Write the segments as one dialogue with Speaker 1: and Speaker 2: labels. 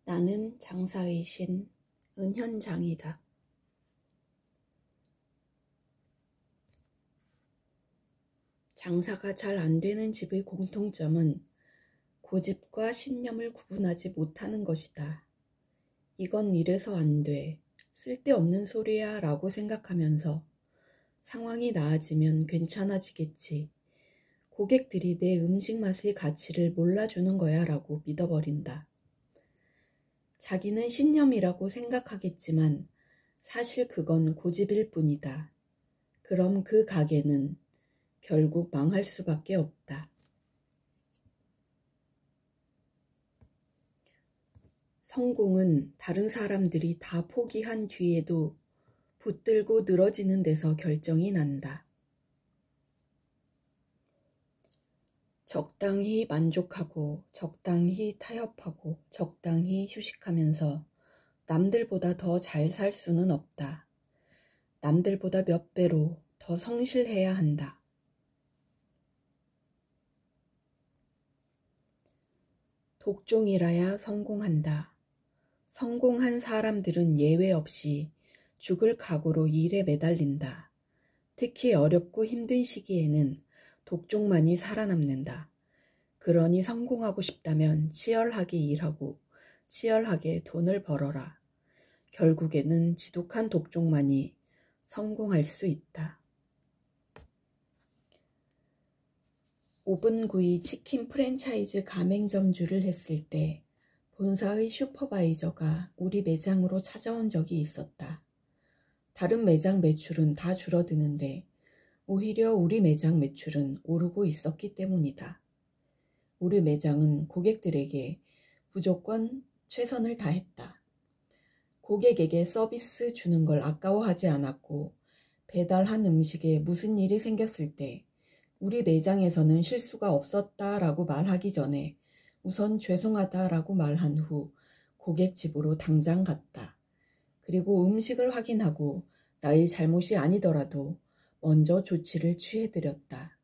Speaker 1: 나는 장사의 신 은현장이다. 장사가 잘 안 되는 집의 공통점은 고집과 신념을 구분하지 못하는 것이다. 이건 이래서 안 돼, 쓸데없는 소리야 라고 생각하면서 상황이 나아지면 괜찮아지겠지, 고객들이 내 음식 맛의 가치를 몰라주는 거야 라고 믿어버린다. 자기는 신념이라고 생각하겠지만 사실 그건 고집일 뿐이다. 그럼 그 가게는 결국 망할 수밖에 없다. 성공은 다른 사람들이 다 포기한 뒤에도 붙들고 늘어지는 데서 결정이 난다. 적당히 만족하고 적당히 타협하고 적당히 휴식하면서 남들보다 더 잘 살 수는 없다. 남들보다 몇 배로 더 성실해야 한다. 독종이라야 성공한다. 성공한 사람들은 예외 없이 죽을 각오로 일에 매달린다. 특히 어렵고 힘든 시기에는 독종만이 살아남는다. 그러니 성공하고 싶다면 치열하게 일하고 치열하게 돈을 벌어라. 결국에는 지독한 독종만이 성공할 수 있다. 오븐구이 치킨 프랜차이즈 가맹점주를 했을 때 본사의 슈퍼바이저가 우리 매장으로 찾아온 적이 있었다. 다른 매장 매출은 다 줄어드는데 오히려 우리 매장 매출은 오르고 있었기 때문이다. 우리 매장은 고객들에게 무조건 최선을 다했다. 고객에게 서비스 주는 걸 아까워하지 않았고 배달한 음식에 무슨 일이 생겼을 때 우리 매장에서는 실수가 없었다라고 말하기 전에 우선 죄송하다라고 말한 후 고객 집으로 당장 갔다. 그리고 음식을 확인하고 나의 잘못이 아니더라도 먼저 조치를 취해드렸다.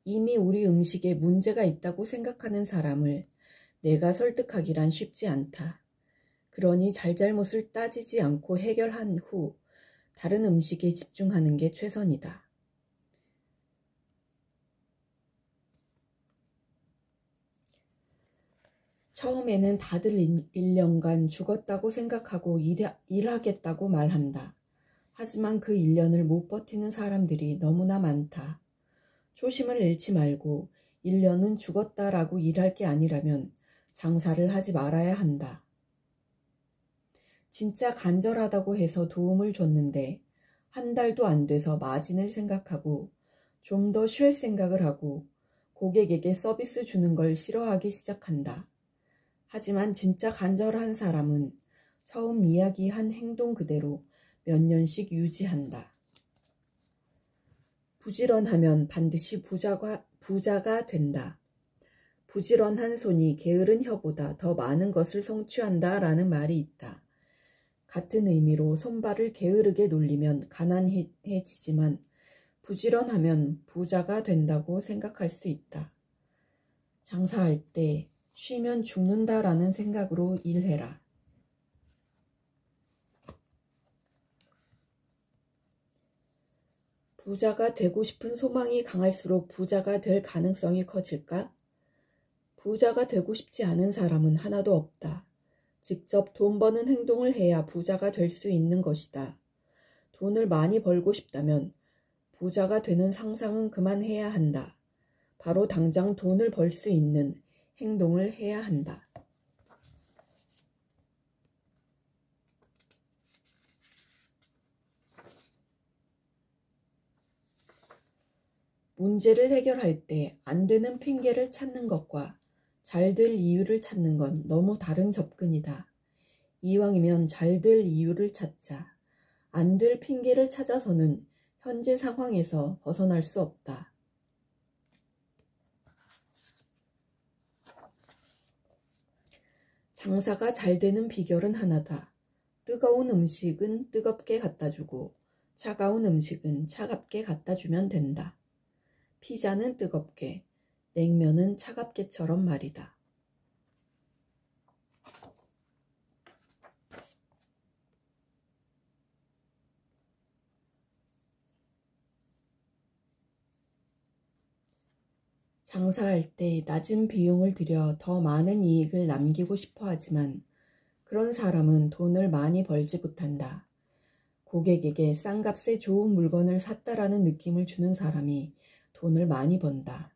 Speaker 1: 이미 우리 음식에 문제가 있다고 생각하는 사람을 내가 설득하기란 쉽지 않다. 그러니 잘잘못을 따지지 않고 해결한 후 다른 음식에 집중하는 게 최선이다. 처음에는 다들 1년간 죽었다고 생각하고 일하겠다고 말한다. 하지만 그 1년을 못 버티는 사람들이 너무나 많다. 초심을 잃지 말고 1년은 죽었다라고 일할 게 아니라면 장사를 하지 말아야 한다. 진짜 간절하다고 해서 도움을 줬는데 한 달도 안 돼서 마진을 생각하고 좀 더 쉴 생각을 하고 고객에게 서비스 주는 걸 싫어하기 시작한다. 하지만 진짜 간절한 사람은 처음 이야기한 행동 그대로 몇 년씩 유지한다. 부지런하면 반드시 부자가 된다. 부지런한 손이 게으른 혀보다 더 많은 것을 성취한다 라는 말이 있다. 같은 의미로 손발을 게으르게 놀리면 가난해지지만 부지런하면 부자가 된다고 생각할 수 있다. 장사할 때 쉬면 죽는다라는 생각으로 일해라. 부자가 되고 싶은 소망이 강할수록 부자가 될 가능성이 커질까? 부자가 되고 싶지 않은 사람은 하나도 없다. 직접 돈 버는 행동을 해야 부자가 될 수 있는 것이다. 돈을 많이 벌고 싶다면 부자가 되는 상상은 그만해야 한다. 바로 당장 돈을 벌 수 있는 행동을 해야 한다. 문제를 해결할 때 안 되는 핑계를 찾는 것과 잘 될 이유를 찾는 건 너무 다른 접근이다. 이왕이면 잘 될 이유를 찾자. 안 될 핑계를 찾아서는 현재 상황에서 벗어날 수 없다. 장사가 잘 되는 비결은 하나다. 뜨거운 음식은 뜨겁게 갖다주고 차가운 음식은 차갑게 갖다주면 된다. 피자는 뜨겁게, 냉면은 차갑게처럼 말이다. 장사할 때 낮은 비용을 들여 더 많은 이익을 남기고 싶어 하지만 그런 사람은 돈을 많이 벌지 못한다. 고객에게 싼 값에 좋은 물건을 샀다라는 느낌을 주는 사람이 돈을 많이 번다.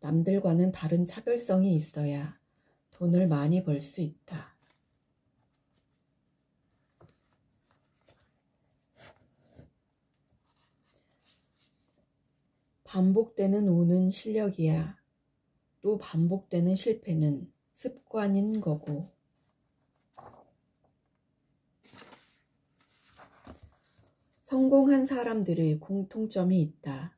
Speaker 1: 남들과는 다른 차별성이 있어야 돈을 많이 벌 수 있다. 반복되는 운은 실력이야. 또 반복되는 실패는 습관인 거고. 성공한 사람들의 공통점이 있다.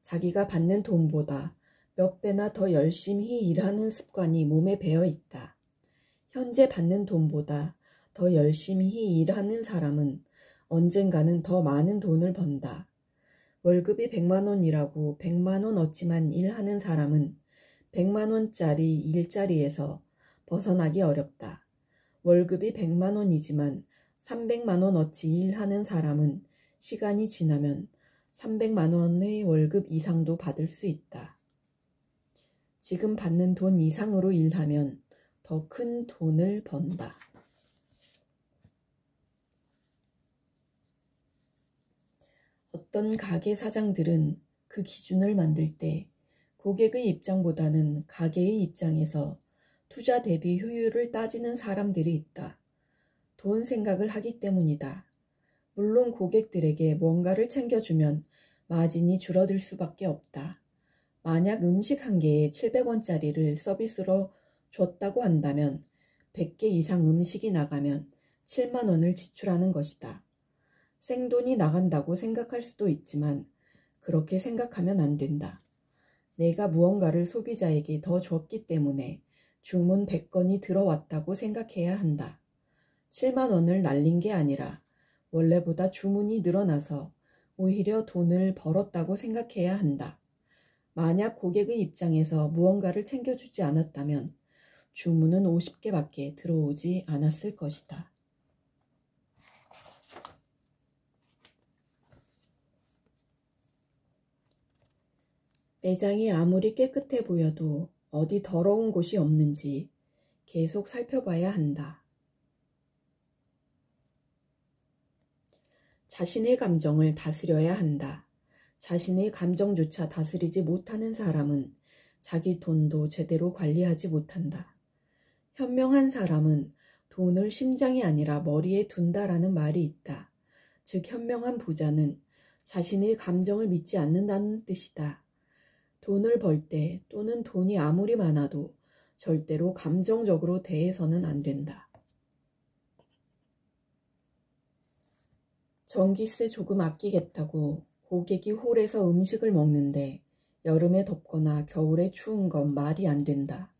Speaker 1: 자기가 받는 돈보다 몇 배나 더 열심히 일하는 습관이 몸에 배어 있다. 현재 받는 돈보다 더 열심히 일하는 사람은 언젠가는 더 많은 돈을 번다. 월급이 100만 원이라고 100만 원 어치만 일하는 사람은 100만 원짜리 일자리에서 벗어나기 어렵다. 월급이 100만 원이지만 300만 원 어치 일하는 사람은 시간이 지나면 300만 원의 월급 이상도 받을 수 있다. 지금 받는 돈 이상으로 일하면 더 큰 돈을 번다. 어떤 가게 사장들은 그 기준을 만들 때 고객의 입장보다는 가게의 입장에서 투자 대비 효율을 따지는 사람들이 있다. 돈 생각을 하기 때문이다. 물론 고객들에게 뭔가를 챙겨주면 마진이 줄어들 수밖에 없다. 만약 음식 한 개에 700원짜리를 서비스로 줬다고 한다면 100개 이상 음식이 나가면 7만 원을 지출하는 것이다. 생돈이 나간다고 생각할 수도 있지만 그렇게 생각하면 안 된다. 내가 무언가를 소비자에게 더 줬기 때문에 주문 100건이 들어왔다고 생각해야 한다. 7만 원을 날린 게 아니라 원래보다 주문이 늘어나서 오히려 돈을 벌었다고 생각해야 한다. 만약 고객의 입장에서 무언가를 챙겨주지 않았다면 주문은 50개밖에 들어오지 않았을 것이다. 매장이 아무리 깨끗해 보여도 어디 더러운 곳이 없는지 계속 살펴봐야 한다. 자신의 감정을 다스려야 한다. 자신의 감정조차 다스리지 못하는 사람은 자기 돈도 제대로 관리하지 못한다. 현명한 사람은 돈을 심장이 아니라 머리에 둔다라는 말이 있다. 즉 현명한 부자는 자신의 감정을 믿지 않는다는 뜻이다. 돈을 벌 때 또는 돈이 아무리 많아도 절대로 감정적으로 대해서는 안 된다. 전기세 조금 아끼겠다고 고객이 홀에서 음식을 먹는데 여름에 덥거나 겨울에 추운 건 말이 안 된다.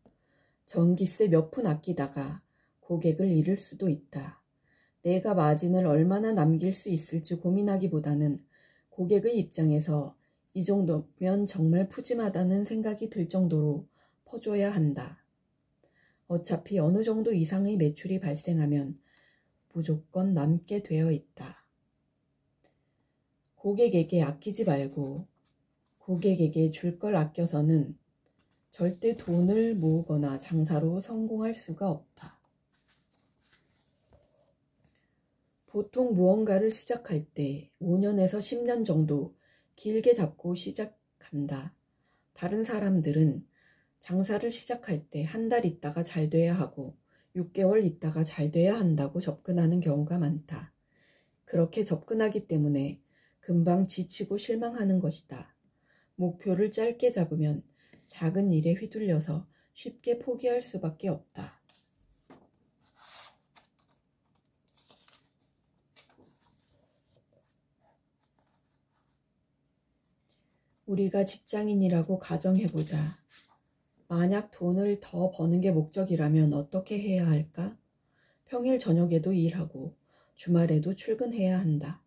Speaker 1: 전기세 몇 푼 아끼다가 고객을 잃을 수도 있다. 내가 마진을 얼마나 남길 수 있을지 고민하기보다는 고객의 입장에서 이 정도면 정말 푸짐하다는 생각이 들 정도로 퍼줘야 한다. 어차피 어느 정도 이상의 매출이 발생하면 무조건 남게 되어 있다. 고객에게 아끼지 말고 고객에게 줄 걸 아껴서는 절대 돈을 모으거나 장사로 성공할 수가 없다. 보통 무언가를 시작할 때 5년에서 10년 정도 길게 잡고 시작한다. 다른 사람들은 장사를 시작할 때 한 달 있다가 잘 돼야 하고 6개월 있다가 잘 돼야 한다고 접근하는 경우가 많다. 그렇게 접근하기 때문에 금방 지치고 실망하는 것이다. 목표를 짧게 잡으면 작은 일에 휘둘려서 쉽게 포기할 수밖에 없다. 우리가 직장인이라고 가정해보자. 만약 돈을 더 버는 게 목적이라면 어떻게 해야 할까? 평일 저녁에도 일하고 주말에도 출근해야 한다.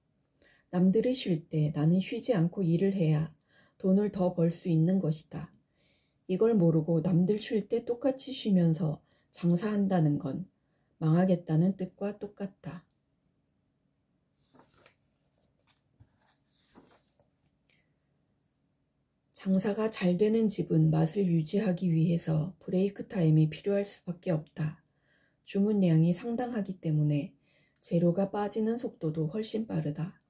Speaker 1: 남들이 쉴 때 나는 쉬지 않고 일을 해야 돈을 더 벌 수 있는 것이다. 이걸 모르고 남들 쉴 때 똑같이 쉬면서 장사한다는 건 망하겠다는 뜻과 똑같다. 장사가 잘 되는 집은 맛을 유지하기 위해서 브레이크 타임이 필요할 수밖에 없다. 주문량이 상당하기 때문에 재료가 빠지는 속도도 훨씬 빠르다.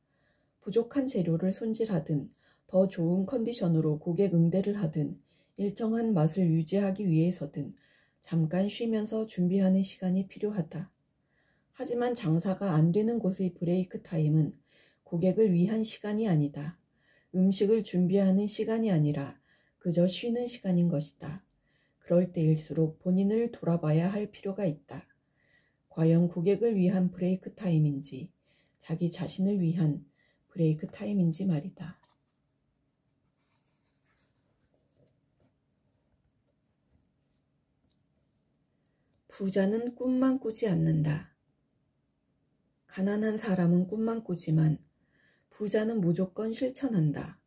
Speaker 1: 부족한 재료를 손질하든 더 좋은 컨디션으로 고객 응대를 하든 일정한 맛을 유지하기 위해서든 잠깐 쉬면서 준비하는 시간이 필요하다. 하지만 장사가 안 되는 곳의 브레이크 타임은 고객을 위한 시간이 아니다. 음식을 준비하는 시간이 아니라 그저 쉬는 시간인 것이다. 그럴 때일수록 본인을 돌아봐야 할 필요가 있다. 과연 고객을 위한 브레이크 타임인지 자기 자신을 위한 브레이크 타임인지 말이다. 부자는 꿈만 꾸지 않는다. 가난한 사람은 꿈만 꾸지만 부자는 무조건 실천한다.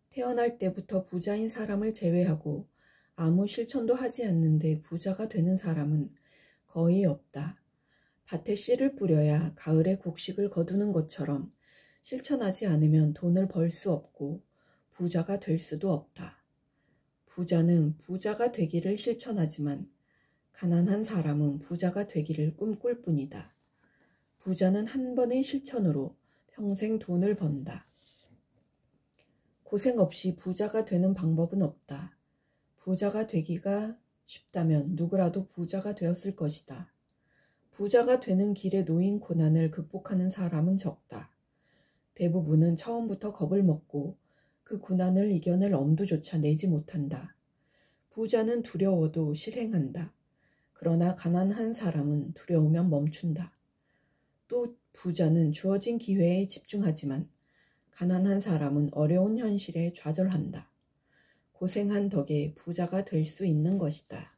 Speaker 1: 태어날 때부터 부자인 사람을 제외하고 아무 실천도 하지 않는데 부자가 되는 사람은 거의 없다. 밭에 씨를 뿌려야 가을에 곡식을 거두는 것처럼 실천하지 않으면 돈을 벌 수 없고 부자가 될 수도 없다. 부자는 부자가 되기를 실천하지만 가난한 사람은 부자가 되기를 꿈꿀 뿐이다. 부자는 한 번의 실천으로 평생 돈을 번다. 고생 없이 부자가 되는 방법은 없다. 부자가 되기가 쉽다면 누구라도 부자가 되었을 것이다. 부자가 되는 길에 놓인 고난을 극복하는 사람은 적다. 대부분은 처음부터 겁을 먹고 그 고난을 이겨낼 엄두조차 내지 못한다. 부자는 두려워도 실행한다. 그러나 가난한 사람은 두려우면 멈춘다. 또 부자는 주어진 기회에 집중하지만 가난한 사람은 어려운 현실에 좌절한다. 고생한 덕에 부자가 될 수 있는 것이다.